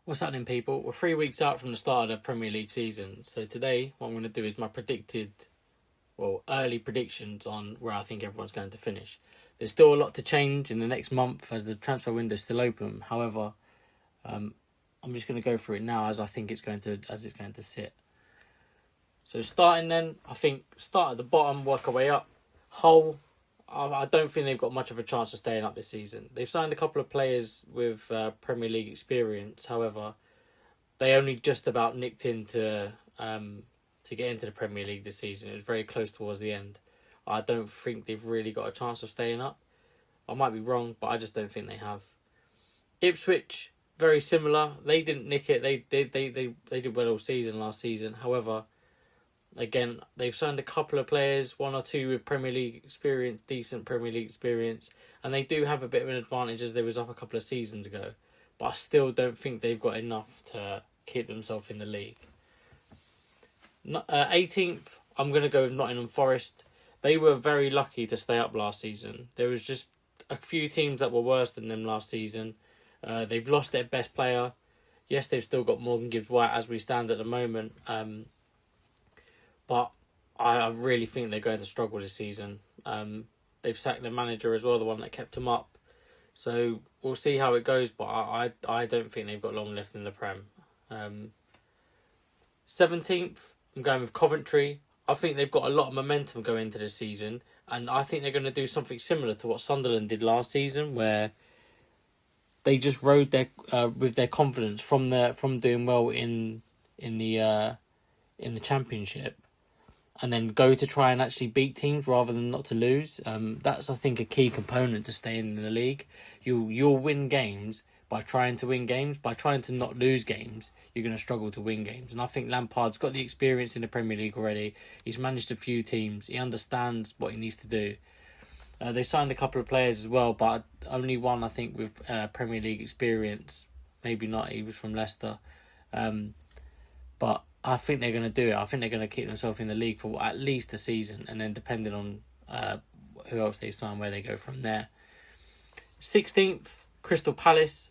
What's happening, people? We're 3 weeks out from the start of the Premier League season. So today, what I'm going to do is my early predictions on where I think everyone's going to finish. There's still a lot to change in the next month as the transfer window is still open. However, I'm just going to go through it now as I think it's going to sit. So starting then, I think start at the bottom, work our way up. Hull, I don't think they've got much of a chance of staying up this season. They've signed a couple of players with Premier League experience. However, they only just about nicked in to get into the Premier League this season. It was very close towards the end. I don't think they've really got a chance of staying up. I might be wrong, but I just don't think they have. Ipswich, very similar. They didn't nick it. They did well all season last season. However, again, they've signed a couple of players, one or two with Premier League experience, decent Premier League experience, and they do have a bit of an advantage as they was up a couple of seasons ago. But I still don't think they've got enough to keep themselves in the league. 18th, I'm going to go with Nottingham Forest. They were very lucky to stay up last season. There was just a few teams that were worse than them last season. They've lost their best player. Yes, they've still got Morgan Gibbs-White as we stand at the moment. But I really think they're going to struggle this season. They've sacked their manager as well, the one that kept them up. So we'll see how it goes, but I don't think they've got long left in the Prem. 17th, I'm going with Coventry. I think they've got a lot of momentum going into this season, and I think they're going to do something similar to what Sunderland did last season, where they just rode their with their confidence from doing well in the Championship, and then go to try and actually beat teams rather than not to lose. That's, I think, a key component to staying in the league. You'll win games by trying to win games. By trying to not lose games, you're going to struggle to win games. And I think Lampard's got the experience in the Premier League already. He's managed a few teams. He understands what he needs to do. They signed a couple of players as well, but only one, I think, with Premier League experience. Maybe not. He was from Leicester. But I think they're going to do it. I think they're going to keep themselves in the league for at least a season, and then depending on who else they sign, where they go from there. 16th, Crystal Palace.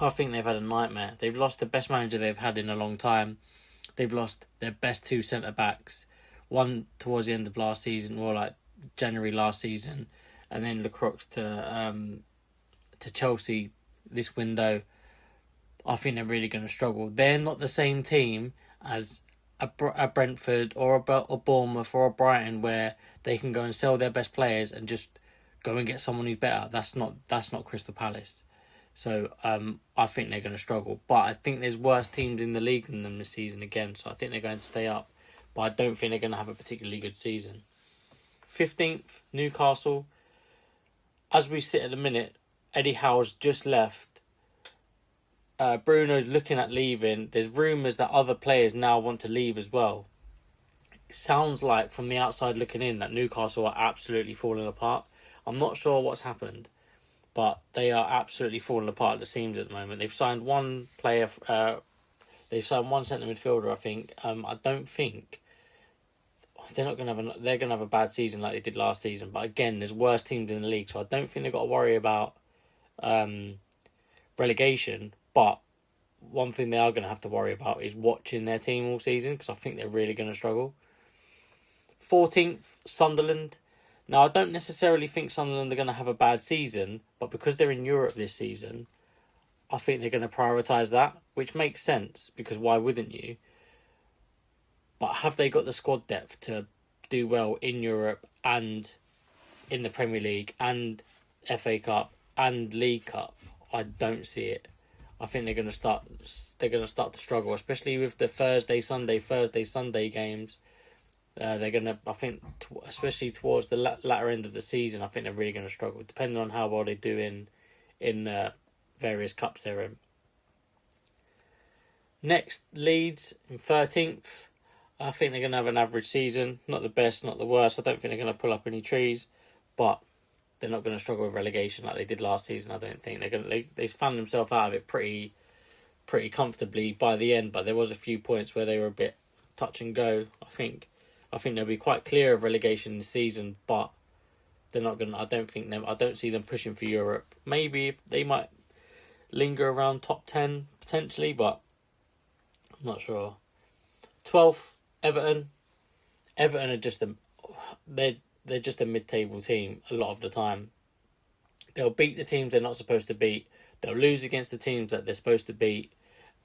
I think they've had a nightmare. They've lost the best manager they've had in a long time. They've lost their best two centre-backs. One towards the end of last season, or like January last season, and then Lecroix to Chelsea this window. I think they're really going to struggle. They're not the same team as a Brentford or a Bournemouth or a Brighton, where they can go and sell their best players and just go and get someone who's better. That's not Crystal Palace. So I think they're going to struggle. But I think there's worse teams in the league than them this season again. So I think they're going to stay up. But I don't think they're going to have a particularly good season. 15th, Newcastle. As we sit at the minute, Eddie Howe's just left. Bruno's looking at leaving. There's rumours that other players now want to leave as well. It sounds like, from the outside looking in, that Newcastle are absolutely falling apart. I'm not sure what's happened, but they are absolutely falling apart at the seams at the moment. They've signed one player. They've signed one centre midfielder, I think. I don't think they're not going to have. They're going to have a bad season like they did last season. But again, there's worse teams in the league, so I don't think they've got to worry about relegation. But one thing they are going to have to worry about is watching their team all season, because I think they're really going to struggle. 14th, Sunderland. Now, I don't necessarily think Sunderland are going to have a bad season, but because they're in Europe this season, I think they're going to prioritise that, which makes sense, because why wouldn't you? But have they got the squad depth to do well in Europe and in the Premier League and FA Cup and League Cup? I don't see it. I think they're going to start to struggle, especially with the Thursday Sunday games. They're going to, I think, especially towards the latter end of the season, I think they're really going to struggle, depending on how well they do in various cups they're in. Next, Leeds in 13th. I think they're going to have an average season. Not the best, not the worst. I don't think they're going to pull up any trees, but they're not going to struggle with relegation like they did last season. I don't think they found themselves out of it pretty comfortably by the end, but there was a few points where they were a bit touch and go. I think they'll be quite clear of relegation this season, but they're not going to. I don't see them pushing for Europe. Maybe they might linger around top 10, potentially, but I'm not sure. 12th, Everton. Everton are they're just a mid-table team a lot of the time. They'll beat the teams they're not supposed to beat. They'll lose against the teams that they're supposed to beat.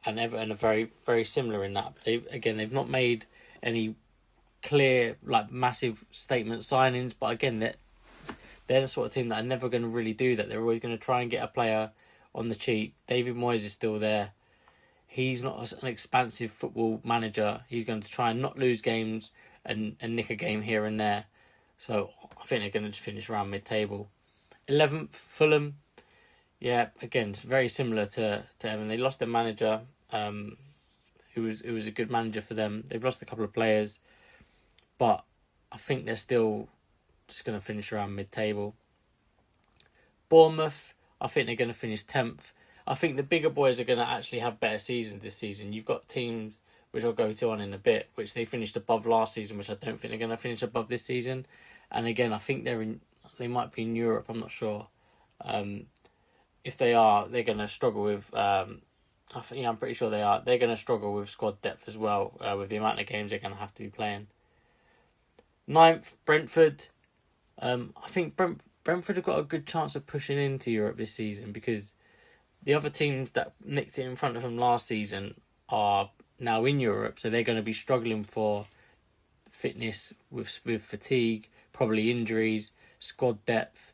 And Everton are very, very similar in that. They've not made any clear, like, massive statement signings. But again, they're the sort of team that are never going to really do that. They're always going to try and get a player on the cheap. David Moyes is still there. He's not an expansive football manager. He's going to try and not lose games and nick a game here and there. So I think they're going to just finish around mid-table. 11th, Fulham. Yeah, again, it's very similar to Everton. They lost their manager, who was a good manager for them. They've lost a couple of players, but I think they're still just going to finish around mid-table. Bournemouth, I think they're going to finish 10th. I think the bigger boys are going to actually have better seasons this season. You've got teams, which I'll go to on in a bit, which they finished above last season, which I don't think they're going to finish above this season. And again, I think they might be in Europe, I'm not sure. If they are, they're going to struggle with... I'm pretty sure they are. They're going to struggle with squad depth as well, with the amount of games they're going to have to be playing. 9th, Brentford. I think Brentford have got a good chance of pushing into Europe this season because the other teams that nicked it in front of them last season are now in Europe, so they're going to be struggling for fitness with fatigue, probably injuries, squad depth,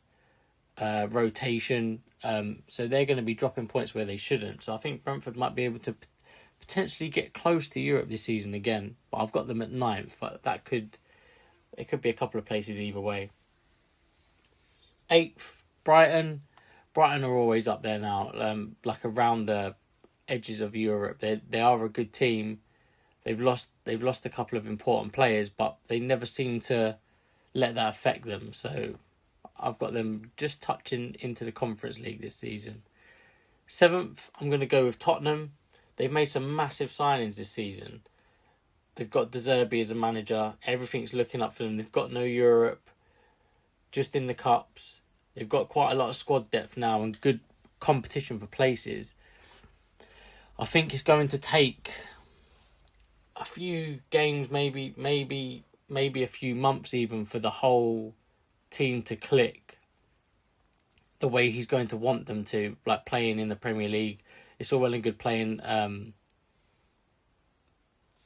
rotation. So they're going to be dropping points where they shouldn't. So I think Brentford might be able to potentially get close to Europe this season again. But I've got them at 9th, but it could be a couple of places either way. 8th, Brighton. Brighton are always up there now, like around the edges of Europe. They are a good team. They've lost a couple of important players, but they never seem to let that affect them. So I've got them just touching into the Conference League this season. 7th, I'm going to go with Tottenham. They've made some massive signings this season. They've got De Zerbi as a manager. Everything's looking up for them. They've got no Europe, just in the cups. They've got quite a lot of squad depth now and good competition for places. I think it's going to take a few games, maybe a few months even, for the whole team to click the way he's going to want them to, like playing in the Premier League. It's all well and good playing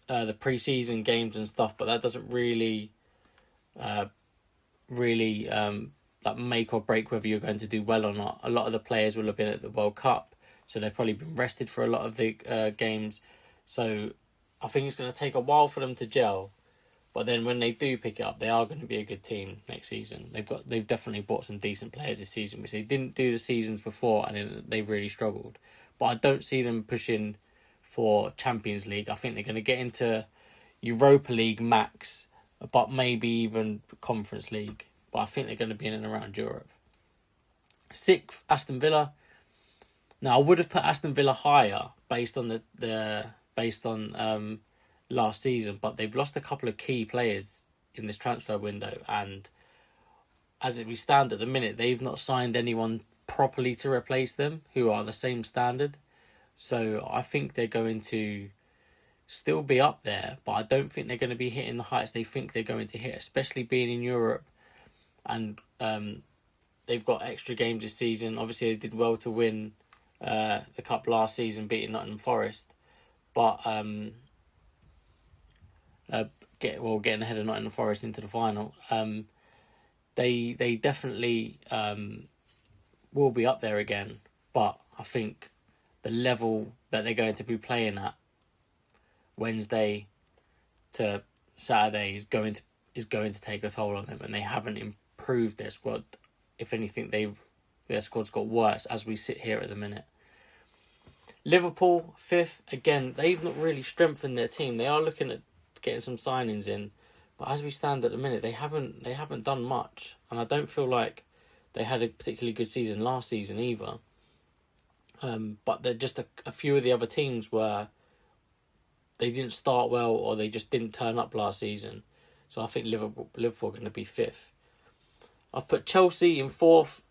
the pre-season games and stuff, but that doesn't really like make or break whether you're going to do well or not. A lot of the players will have been at the World Cup, so they've probably been rested for a lot of the games. So I think it's going to take a while for them to gel. But then when they do pick it up, they are going to be a good team next season. They've definitely bought some decent players this season, which they didn't do the seasons before, and they've really struggled. But I don't see them pushing for Champions League. I think they're going to get into Europa League max, but maybe even Conference League. But I think they're going to be in and around Europe. 6th, Aston Villa. Now I would have put Aston Villa higher based on last season, but they've lost a couple of key players in this transfer window, and as we stand at the minute, they've not signed anyone properly to replace them who are the same standard. So I think they're going to still be up there, but I don't think they're going to be hitting the heights they think they're going to hit, especially being in Europe. And they've got extra games this season. Obviously, they did well to win the cup last season, beating Nottingham Forest, but getting ahead of Nottingham Forest into the final. They definitely will be up there again, but I think the level that they're going to be playing at Wednesday to Saturday is going to take a toll on them, and they haven't improved their squad. If anything, their squad's got worse as we sit here at the minute. Liverpool 5th, again, they've not really strengthened their team. They are looking at getting some signings in, but as we stand at the minute, they haven't done much, and I don't feel like they had a particularly good season last season either. But they're just a few of the other teams where they didn't start well or they just didn't turn up last season. So I think Liverpool are going to be 5th. I've put Chelsea in 4th.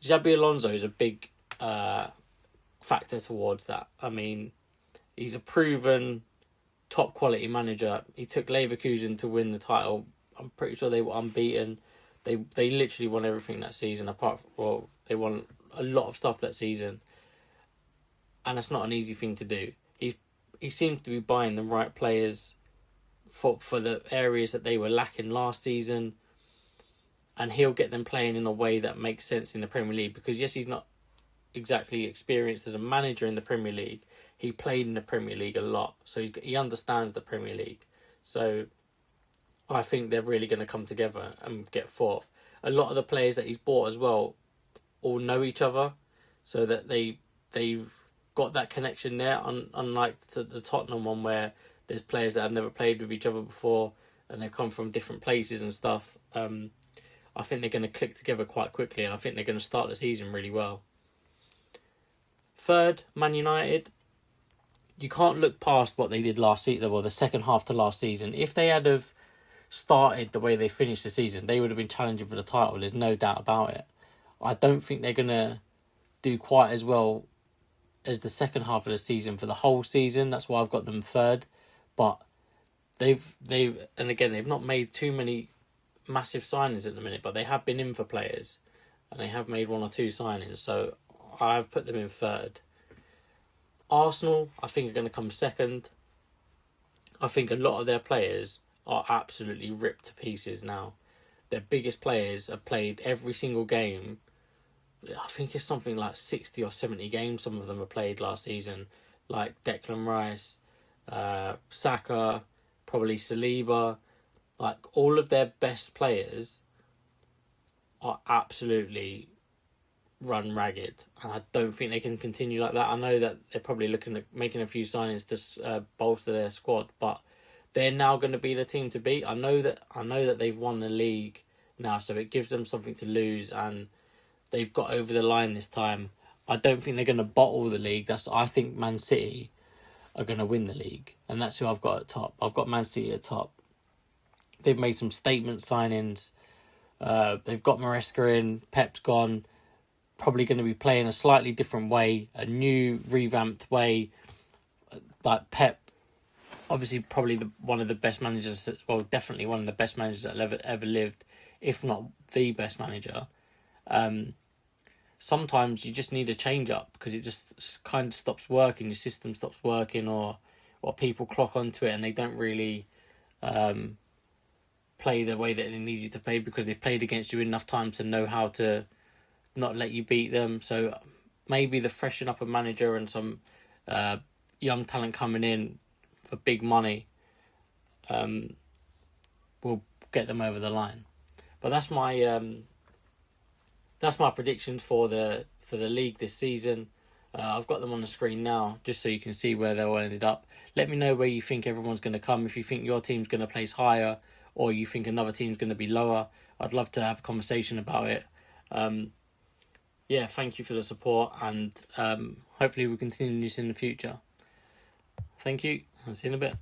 Xabi Alonso is a big factor towards that. I mean, He's a proven top quality manager. He took Leverkusen to win the title. I'm pretty sure they were unbeaten. They literally won everything that season. They won a lot of stuff that season, and that's not an easy thing to do. He seems to be buying the right players for the areas that they were lacking last season, and he'll get them playing in a way that makes sense in the Premier League. Because yes, he's not exactly experienced as a manager in the Premier League. He played in the Premier League a lot, so he understands the Premier League. So I think they're really going to come together and get fourth. A lot of the players that he's bought as well all know each other, so that they've got that connection there. Unlike the Tottenham one, where there's players that have never played with each other before and they've come from different places and stuff. I think they're going to click together quite quickly, and I think they're going to start the season really well. Third, Man United. You can't look past what they did last season, or the second half to last season. If they had have started the way they finished the season, they would have been challenging for the title. There's no doubt about it. I don't think they're going to do quite as well as the second half of the season for the whole season. That's why I've got them third. But they've not made too many massive signings at the minute, but they have been in for players and they have made 1 or 2 signings. So I've put them in third. Arsenal, I think, are going to come second. I think a lot of their players are absolutely ripped to pieces now. Their biggest players have played every single game. I think it's something like 60 or 70 games some of them have played last season. Like Declan Rice, Saka, probably Saliba. Like, all of their best players are absolutely run ragged, and I don't think they can continue like that. I know that they're probably looking at making a few signings to bolster their squad, but they're now going to be the team to beat. I know that they've won the league now, so it gives them something to lose, and they've got over the line this time. I don't think they're going to bottle the league. I think Man City are going to win the league, and that's who I've got at top. I've got Man City at top. They've made some statement signings. They've got Maresca in. Pep's gone. Probably going to be playing a slightly different way, a new revamped way. Like Pep, obviously probably one of the best managers, well, definitely one of the best managers that ever lived, if not the best manager. Sometimes you just need a change up because it just kind of stops working. Your system stops working, or people clock onto it and they don't really play the way that they need you to play because they've played against you enough times to know how to not let you beat them. So maybe the freshen up a manager and some young talent coming in for big money will get them over the line. But that's my predictions for the league this season. I've got them on the screen now just so you can see where they all ended up. Let me know where you think everyone's going to come. If you think your team's going to place higher or you think another team's going to be lower, I'd love to have a conversation about it. Thank you for the support, and hopefully we'll continue this in the future. Thank you. I'll see you in a bit.